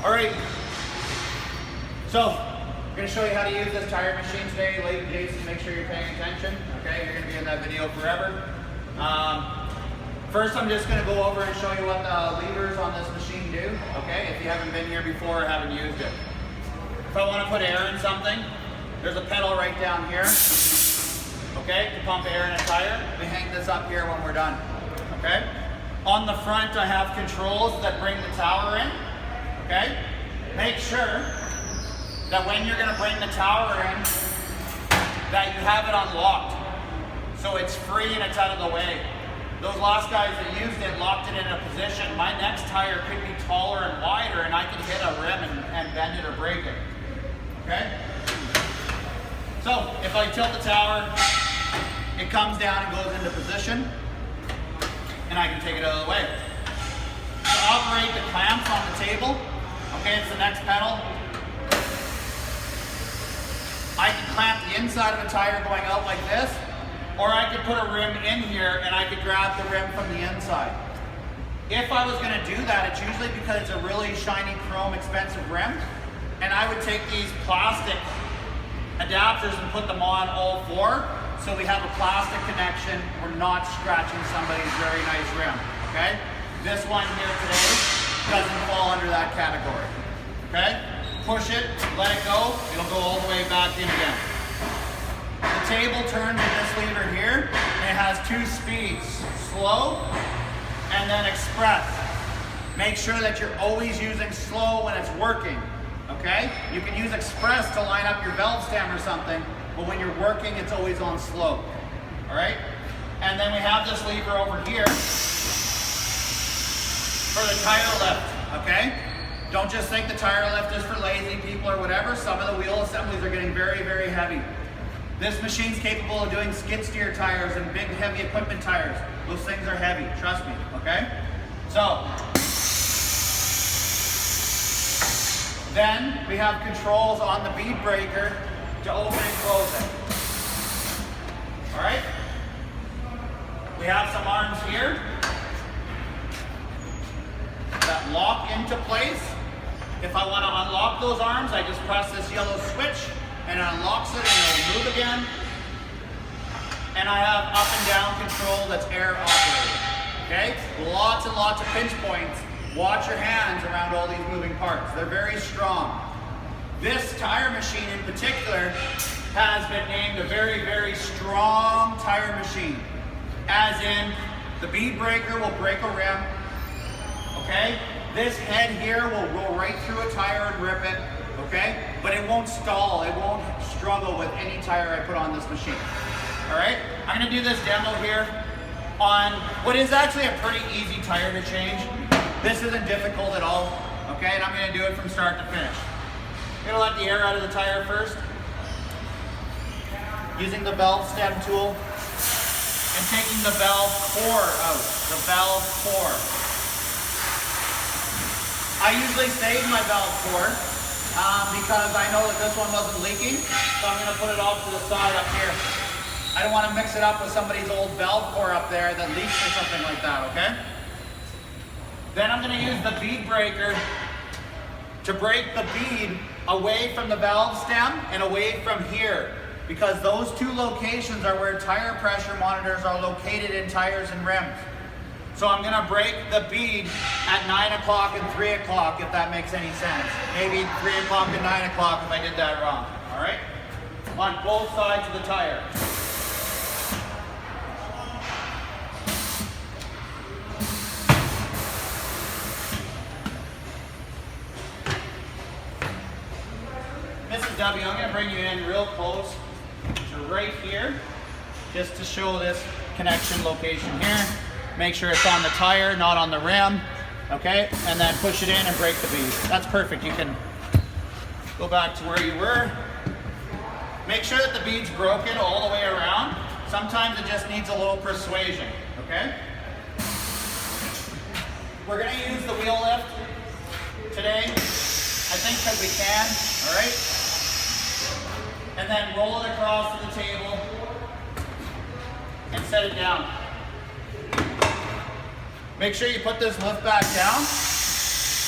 All right, so we're going to show you how to use this tire machine today. Ladies and Jason, make sure you're paying attention. Okay, you're going to be in that video forever. First, I'm just going to go over and show you what the levers on this machine do. Okay, if you haven't been here before or haven't used it. If I want to put air in something, there's a pedal right down here. Okay, to pump air in a tire. We hang this up here when we're done. Okay. On the front, I have controls that bring the tower in. Okay. Make sure that when you're going to bring the tower in, that you have it unlocked, so it's free and it's out of the way. Those last guys that used it locked it in a position. My next tire could be taller and wider, and I could hit a rim and bend it or break it. Okay. So if I tilt the tower, it comes down and goes into position, and I can take it out of the way. To operate the clamps on the table, okay, it's the next pedal. I can clamp the inside of a tire going out like this, or I could put a rim in here and I could grab the rim from the inside. If I was going to do that, it's usually because it's a really shiny chrome expensive rim, and I would take these plastic adapters and put them on all four, so we have a plastic connection. We're not scratching somebody's very nice rim. Okay? This one here today doesn't fall under that category. Okay? Push it, let it go, it'll go all the way back in again. The table turns with this lever here, and it has two speeds, slow and then express. Make sure that you're always using slow when it's working, okay? You can use express to line up your valve stem or something, but when you're working, it's always on slow, all right? And then we have this lever over here for the tire lift, okay? Don't just think the tire lift is for lazy people or whatever. Some of the wheel assemblies are getting very, very heavy. This machine's capable of doing skid steer tires and big heavy equipment tires. Those things are heavy, trust me, okay? So, then we have controls on the bead breaker to open and close it. All right? We have some arms here that lock into place. If I want to unlock those arms, I just press this yellow switch and it unlocks it and it'll move again. And I have up and down control that's air operated. Okay? Lots and lots of pinch points. Watch your hands around all these moving parts. They're very strong. This tire machine in particular has been named a very, very strong tire machine. As in, the bead breaker will break a rim. Okay? This head here will go right through a tire and rip it, okay? But it won't stall, it won't struggle with any tire I put on this machine. All right? I'm gonna do this demo here on what is actually a pretty easy tire to change. This isn't difficult at all, okay? And I'm gonna do it from start to finish. I'm gonna let the air out of the tire first, using the valve stem tool, and taking the valve core out, the valve core. I usually save my valve core because I know that this one wasn't leaking, so I'm going to put it off to the side up here. I don't want to mix it up with somebody's old valve core up there that leaks or something like that, okay? Then I'm going to use the bead breaker to break the bead away from the valve stem and away from here, because those two locations are where tire pressure monitors are located in tires and rims. So I'm going to break the bead at 9 o'clock and 3 o'clock, if that makes any sense. Maybe 3 o'clock and 9 o'clock if I did that wrong. All right? On both sides of the tire. Mrs. W, I'm going to bring you in real close to right here, just to show this connection location here. Make sure it's on the tire, not on the rim, okay? And then push it in and break the bead. That's perfect. You can go back to where you were. Make sure that the bead's broken all the way around. Sometimes it just needs a little persuasion, okay? We're gonna use the wheel lift today, I think because we can, all right? And then roll it across to the table and set it down. Make sure you put this lift back down.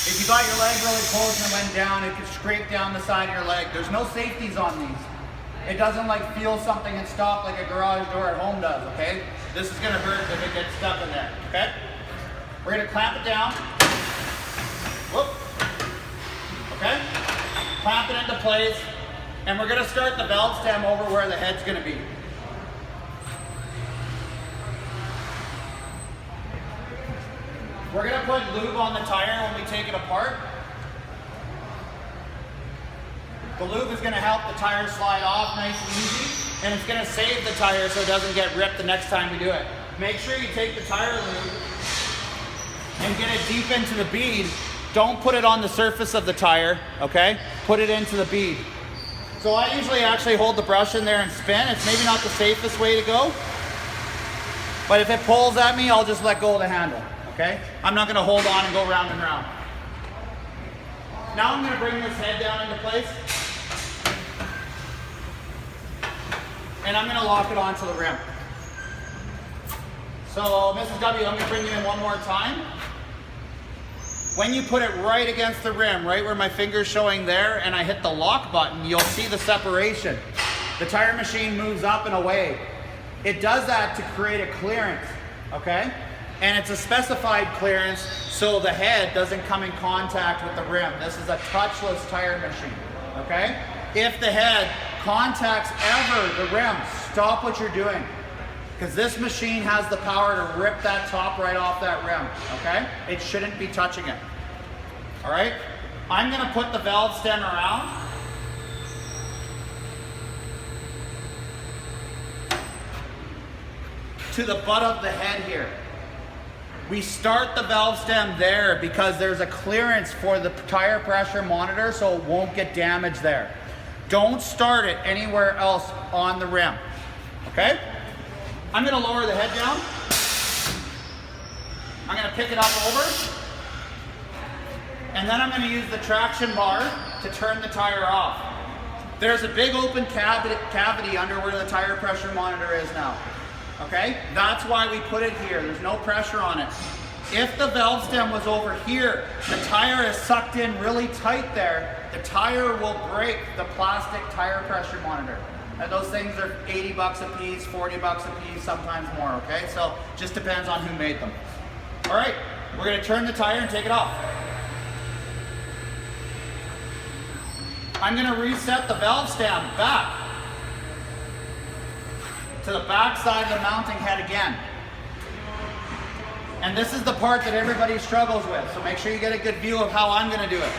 If you got your leg really close and it went down, it could scrape down the side of your leg. There's no safeties on these. It doesn't like feel something and stop like a garage door at home does, okay? This is gonna hurt if it gets stuck in there, okay? We're gonna clamp it down. Whoop. Okay? Clamp it into place. And we're gonna start the valve stem over where the head's gonna be. We're gonna put lube on the tire when we take it apart. The lube is gonna help the tire slide off nice and easy, and it's gonna save the tire so it doesn't get ripped the next time we do it. Make sure you take the tire lube and get it deep into the bead. Don't put it on the surface of the tire, okay? Put it into the bead. So I usually actually hold the brush in there and spin. It's maybe not the safest way to go, but if it pulls at me, I'll just let go of the handle, okay? I'm not gonna hold on and go round and round. Now I'm gonna bring this head down into place, and I'm gonna lock it onto the rim. So Mrs. W, I'm gonna bring you in one more time. When you put it right against the rim, right where my finger's showing there, and I hit the lock button, you'll see the separation. The tire machine moves up and away. It does that to create a clearance, okay? And it's a specified clearance so the head doesn't come in contact with the rim. This is a touchless tire machine, okay? If the head contacts ever the rim, stop what you're doing, because this machine has the power to rip that top right off that rim, okay? It shouldn't be touching it, all right? I'm gonna put the valve stem around. To the butt of the head here. We start the valve stem there because there's a clearance for the tire pressure monitor so it won't get damaged there. Don't start it anywhere else on the rim, okay? I'm gonna lower the head down. I'm gonna pick it up over. And then I'm gonna use the traction bar to turn the tire off. There's a big open cavity under where the tire pressure monitor is now. Okay? That's why we put it here. There's no pressure on it. If the valve stem was over here, the tire is sucked in really tight there, the tire will break the plastic tire pressure monitor. And those things are 80 bucks a piece, 40 bucks a piece, sometimes more, okay? So just depends on who made them. All right, we're gonna turn the tire and take it off. I'm gonna reset the valve stem back to the back side of the mounting head again. And this is the part that everybody struggles with, so make sure you get a good view of how I'm gonna do it.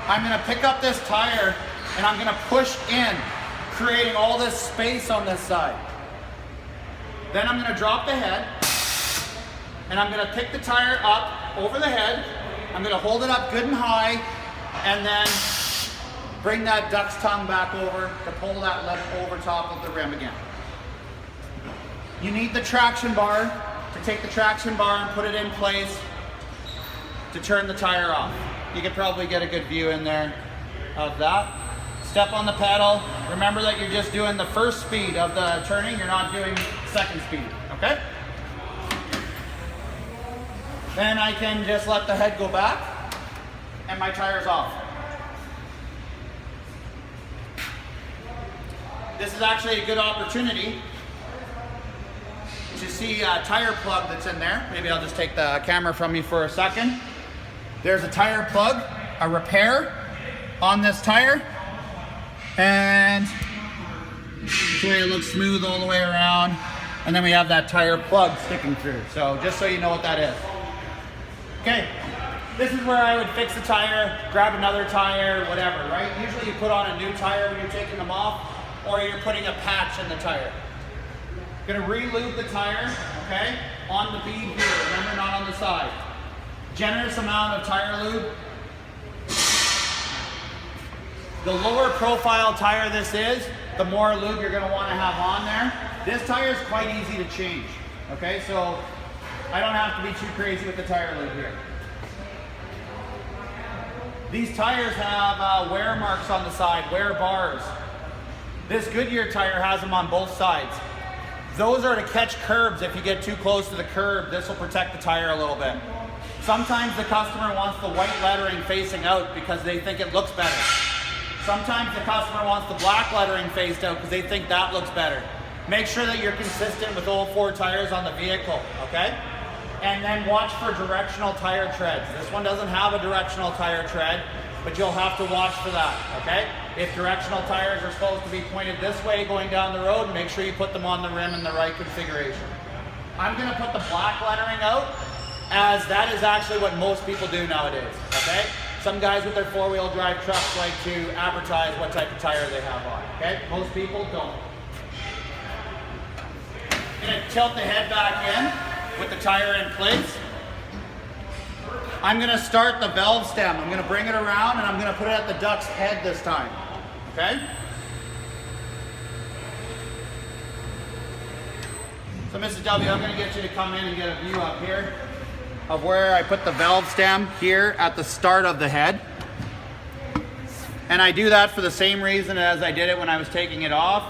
I'm gonna pick up this tire and I'm gonna push in, creating all this space on this side. Then I'm gonna drop the head and I'm gonna pick the tire up over the head. I'm gonna hold it up good and high and then bring that duck's tongue back over to pull that lip over top of the rim again. You need the traction bar to take the traction bar and put it in place to turn the tire off. You can probably get a good view in there of that. Step on the pedal. Remember that you're just doing the first speed of the turning, you're not doing second speed, okay? Then I can just let the head go back and my tire's off. This is actually a good opportunity to see a tire plug that's in there. Maybe I'll just take the camera from you for a second. There's a tire plug, a repair on this tire, and this way it looks smooth all the way around, and then we have that tire plug sticking through. So just so you know what that is. Okay, this is where I would fix the tire, grab another tire, whatever, right? Usually you put on a new tire when you're taking them off, or you're putting a patch in the tire. Gonna re-lube the tire, okay, on the bead here, remember, not on the side. Generous amount of tire lube. The lower profile tire this is, the more lube you're gonna wanna have on there. This tire is quite easy to change, okay, so I don't have to be too crazy with the tire lube here. These tires have wear marks on the side, wear bars. This Goodyear tire has them on both sides. Those are to catch curbs. If you get too close to the curb, this will protect the tire a little bit. Sometimes the customer wants the white lettering facing out because they think it looks better. Sometimes the customer wants the black lettering faced out because they think that looks better. Make sure that you're consistent with all 4 tires on the vehicle, okay? And then watch for directional tire treads. This one doesn't have a directional tire tread, but you'll have to watch for that, okay? If directional tires are supposed to be pointed this way going down the road, make sure you put them on the rim in the right configuration. I'm gonna put the black lettering out, as that is actually what most people do nowadays, okay? Some guys with their 4-wheel drive trucks like to advertise what type of tire they have on, okay? Most people don't. I'm gonna tilt the head back in with the tire in place. I'm gonna start the valve stem. I'm gonna bring it around and I'm gonna put it at the duck's head this time, okay? So Mrs. W, I'm gonna get you to come in and get a view up here of where I put the valve stem here at the start of the head. And I do that for the same reason as I did it when I was taking it off.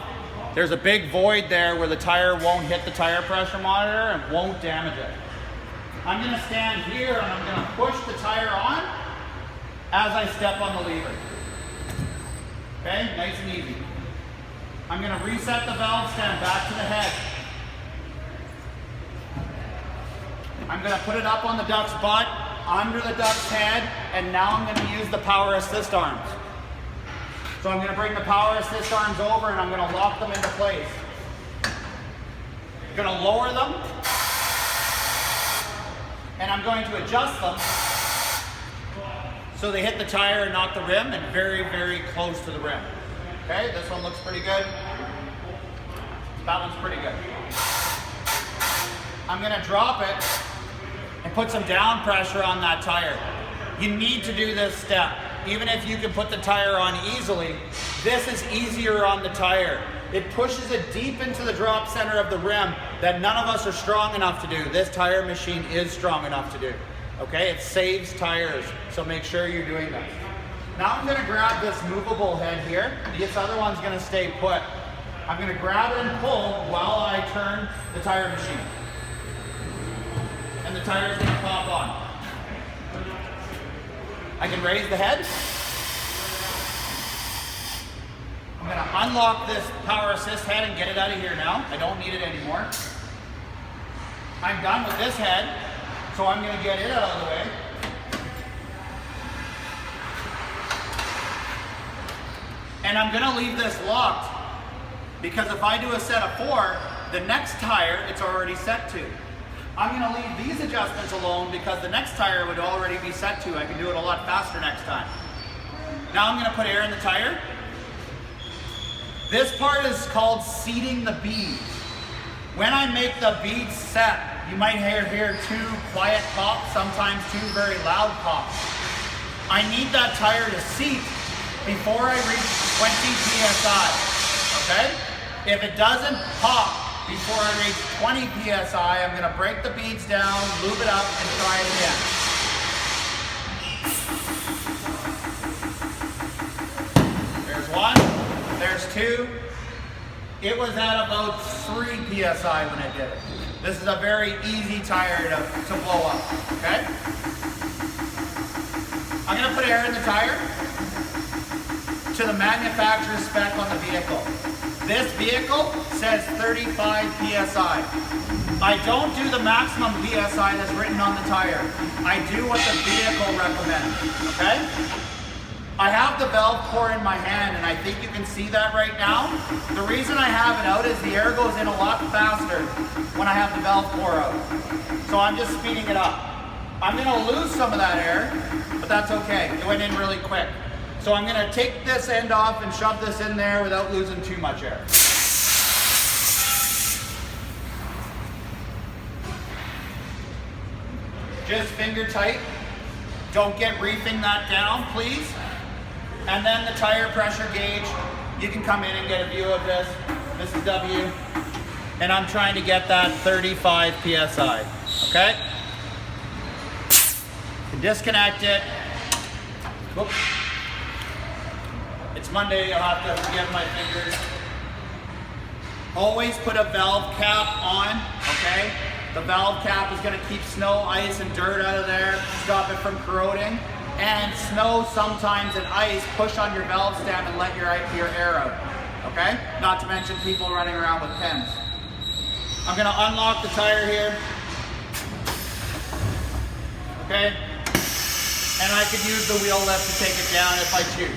There's a big void there where the tire won't hit the tire pressure monitor and won't damage it. I'm gonna stand here and I'm gonna push the tire on as I step on the lever. Okay, nice and easy. I'm gonna reset the valve stem back to the head. I'm gonna put it up on the duck's butt, under the duck's head, and now I'm gonna use the power assist arms. So I'm gonna bring the power assist arms over and I'm gonna lock them into place. I'm gonna lower them, and I'm going to adjust them so they hit the tire and not the rim, and very, very close to the rim. Okay, this one looks pretty good. That one's pretty good. I'm gonna drop it and put some down pressure on that tire. You need to do this step. Even if you can put the tire on easily, this is easier on the tire. It pushes it deep into the drop center of the rim that none of us are strong enough to do. This tire machine is strong enough to do. Okay, it saves tires, so make sure you're doing that. Now I'm gonna grab this movable head here. This other one's gonna stay put. I'm gonna grab it and pull while I turn the tire machine. And the tire is gonna pop on. I can raise the head. I'm gonna unlock this power assist head and get it out of here now. I don't need it anymore. I'm done with this head, so I'm gonna get it out of the way. And I'm gonna leave this locked, because if I do a set of 4, the next tire it's already set to. I'm gonna leave these adjustments alone because the next tire would already be set to. I can do it a lot faster next time. Now I'm gonna put air in the tire. This part is called seating the beads. When I make the beads set, you might hear 2 quiet pops, sometimes 2 very loud pops. I need that tire to seat before I reach 20 PSI, okay? If it doesn't pop before I reach 20 PSI, I'm gonna break the beads down, lube it up, and try it again. There's 1, there's 2. It was at about 3 PSI when I did it. This is a very easy tire to blow up, okay? I'm gonna put air in the tire to the manufacturer's spec on the vehicle. This vehicle says 35 PSI. I don't do the maximum PSI that's written on the tire. I do what the vehicle recommends, okay? I have the valve core in my hand, and I think you can see that right now. The reason I have it out is the air goes in a lot faster when I have the valve core out. So I'm just speeding it up. I'm gonna lose some of that air, but that's okay. It went in really quick. So I'm gonna take this end off and shove this in there without losing too much air. Just finger tight. Don't get reefing that down, please. And then the tire pressure gauge. You can come in and get a view of this, Mrs. W. And I'm trying to get that 35 PSI, okay? Disconnect it. Whoops. It's Monday, I'll have to forgive my fingers. Always put a valve cap on, okay? The valve cap is going to keep snow, ice, and dirt out of there, stop it from corroding. And snow sometimes and ice push on your valve stem and let your air out. Okay? Not to mention people running around with pens. I'm going to unlock the tire here. Okay? And I could use the wheel lift to take it down if I choose.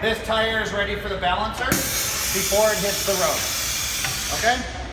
This tire is ready for the balancer before it hits the road. Okay?